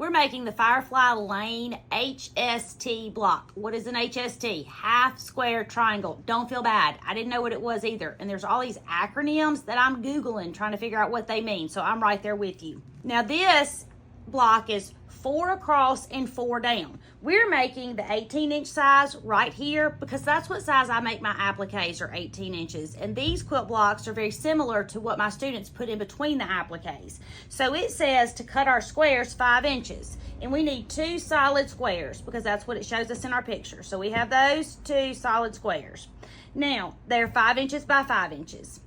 We're making the Firefly Lane HST block. What is an HST? Half square triangle. Don't feel bad. I didn't know what it was either. And there's all these acronyms that I'm Googling trying to figure out what they mean. So I'm right there with you. Now this block is 4 across and 4 down. We're making the 18-inch size right here because that's what size I make my appliques, are 18 inches. And these quilt blocks are very similar to what my students put in between the appliques. So it says to cut our squares 5 inches. And we need 2 solid squares because that's what it shows us in our picture. So we have those 2 solid squares. Now, they're 5 inches by 5 inches.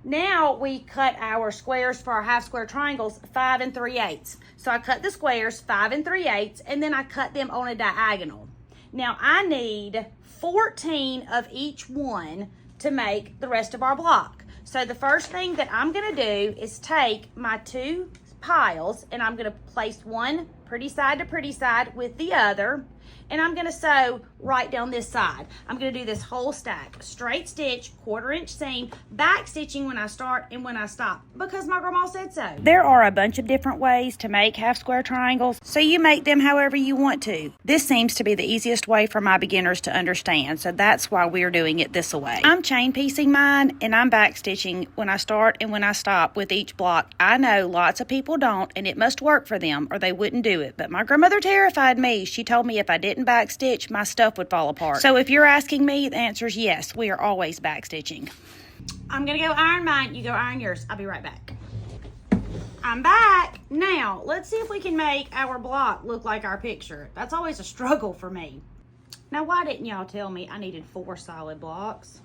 Now we cut our squares for our half square triangles 5 3/8. So I cut the squares 5 3/8 and then I cut them on a diagonal. Now I need 14 of each one to make the rest of our block. So the first thing that I'm gonna do is take my 2 piles and I'm gonna place one pretty side to pretty side with the other, and I'm gonna sew right down this side. I'm gonna do this whole stack, straight stitch, 1/4 inch seam, back stitching when I start and when I stop, because my grandma said so. There are a bunch of different ways to make half square triangles, so you make them however you want to. This seems to be the easiest way for my beginners to understand, so that's why we're doing it this way. I'm chain piecing mine, and I'm back stitching when I start and when I stop with each block. I know lots of people don't, and it must work for them or they wouldn't do it, but my grandmother terrified me. She told me if I didn't back stitch, my stuff would fall apart. So if you're asking me, the answer is yes, we are always back stitching. I'm gonna go iron mine, you go iron yours. I'll be right back. I'm back. Now, let's see if we can make our block look like our picture. That's always a struggle for me. Now, why didn't y'all tell me I needed 4 solid blocks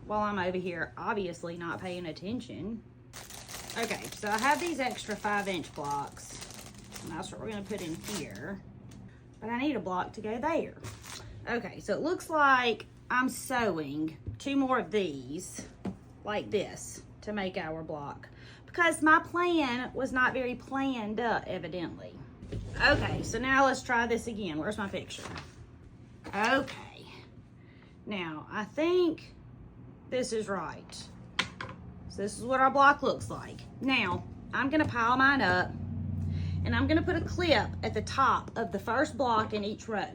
while I'm over here obviously not paying attention? Okay, so I have these extra 5-inch blocks, and that's what we're gonna put in here. But I need a block to go there. Okay, so it looks like I'm sewing 2 more of these like this to make our block, because my plan was not very planned up, evidently. Okay, so now let's try this again. Where's my picture? Okay, now I think this is right. So this is what our block looks like. Now, I'm gonna pile mine up, and I'm gonna put a clip at the top of the first block in each row,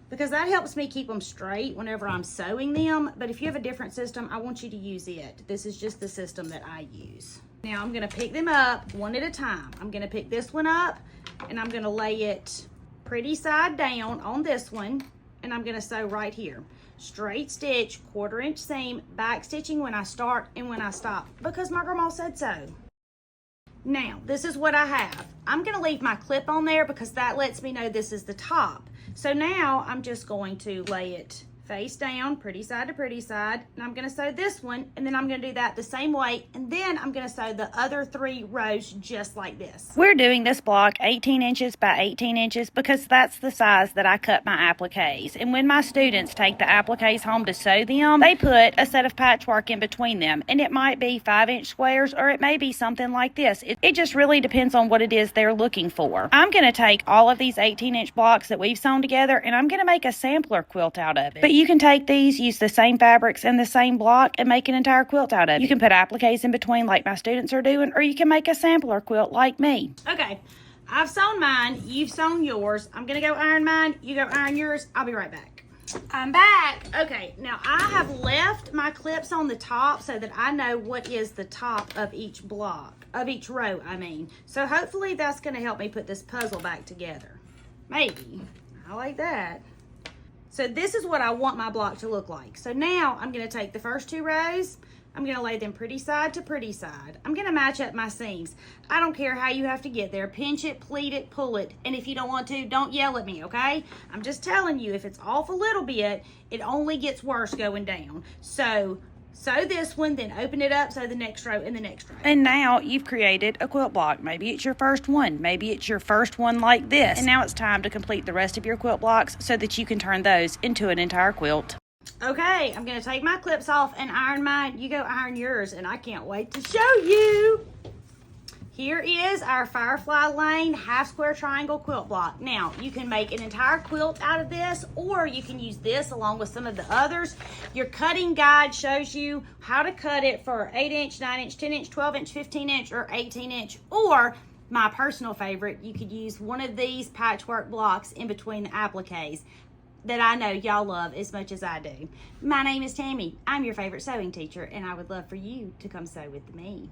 because that helps me keep them straight whenever I'm sewing them. But if you have a different system, I want you to use it. This is just the system that I use. Now I'm gonna pick them up one at a time. I'm gonna pick this one up, and I'm gonna lay it pretty side down on this one, and I'm gonna sew right here. Straight stitch, 1/4 inch seam, back stitching when I start and when I stop, because my grandma said so. Now, this is what I have. I'm gonna leave my clip on there because that lets me know this is the top. So now I'm just going to lay it face down, pretty side to pretty side, and I'm gonna sew this one, and then I'm gonna do that the same way, and then I'm gonna sew the other 3 rows just like this. We're doing this block 18 inches by 18 inches because that's the size that I cut my appliques. And when my students take the appliques home to sew them, they put a set of patchwork in between them, and it might be 5-inch squares or it may be something like this. It just really depends on what it is they're looking for. I'm gonna take all of these 18-inch blocks that we've sewn together, and I'm gonna make a sampler quilt out of it. But you can take these, use the same fabrics and the same block, and make an entire quilt out of it. You can put appliques in between like my students are doing, or you can make a sampler quilt like me. Okay, I've sewn mine, you've sewn yours. I'm gonna go iron mine, you go iron yours. I'll be right back. I'm back. Okay, now I have left my clips on the top so that I know what is the top of each block, of each row, I mean. So hopefully that's gonna help me put this puzzle back together. Maybe. I like that. So this is what I want my block to look like. So now I'm gonna take the first 2 rows, I'm gonna lay them pretty side to pretty side. I'm gonna match up my seams. I don't care how you have to get there. Pinch it, pleat it, pull it. And if you don't want to, don't yell at me, okay? I'm just telling you, if it's off a little bit, it only gets worse going down. So sew this one, then open it up, sew the next row and the next row. And now you've created a quilt block. Maybe it's your first one. Maybe it's your first one like this. And now it's time to complete the rest of your quilt blocks so that you can turn those into an entire quilt. Okay, I'm gonna take my clips off and iron mine. You go iron yours, and I can't wait to show you. Here is our Firefly Lane half square triangle quilt block. Now, you can make an entire quilt out of this, or you can use this along with some of the others. Your cutting guide shows you how to cut it for 8-inch, 9-inch, 10-inch, 12-inch, 15-inch, or 18-inch, or my personal favorite, you could use one of these patchwork blocks in between the appliques that I know y'all love as much as I do. My name is Tammy. I'm your favorite sewing teacher, and I would love for you to come sew with me.